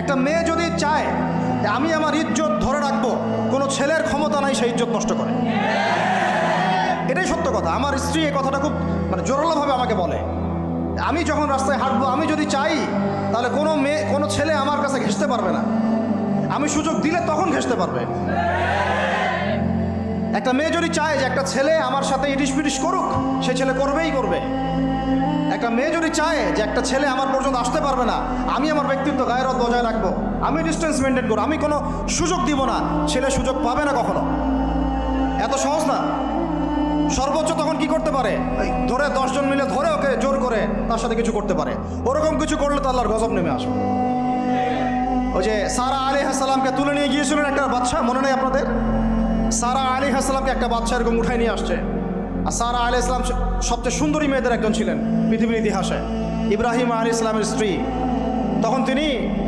একটা মেয়ে যদি চায় যে আমি আমার ইজ্জত ধরে রাখবো, কোনো ছেলের ক্ষমতা নাই সেই ইজ্জত নষ্ট করে। এটাই সত্য কথা। আমার স্ত্রী এই কথাটা খুব জোরালোভাবে আমাকে বলে, আমি যখন রাস্তায় হাঁটবো, আমি যদি চাই তাহলে কোনো ছেলে আমার কাছে ঘেঁষতে পারবে না, আমি সুযোগ দিলে তখন ঘেঁষতে পারবে। একটা মেয়ে যদি চায় যে একটা ছেলে আমার সাথে ইটিস পিটিস করুক, সে ছেলে করবেই করবে। একটা মেয়ে যদি চায় যে একটা ছেলে আমার পর্যন্ত আসতে পারবে না, আমি আমার ব্যক্তিত্ব গায়রত বজায় রাখবো, আমি ডিস্টেন্স মেনটেন করবো, আমি কোনো সুযোগ দিব না, ছেলে সুযোগ পাবে না কখনো। এত সহজ না। সর্বোচ্চ তখন কি করতে পারে, ধরে 10 জন মিলে ধরে ওকে জোর করে তার সাথে কিছু করতে পারে। ওরকম কিছু করলে তো আল্লাহর গজব নেমে আসবে। ওই যে সারা আলাইহিস সালামকে তুলে নিয়ে গিয়েছিলেন একটা বাদশা, মনে নেই আপনাদের? সারা আলাইহিস সালামকে একটা বাদশা এরকম উঠাই নিয়ে আসছে। আর সারা আলাইহিস সালাম সবচেয়ে সুন্দরী মেয়েদের একজন ছিলেন পৃথিবীর ইতিহাসে, ইব্রাহিম আলাইহিস সালামের স্ত্রী। তখন তিনি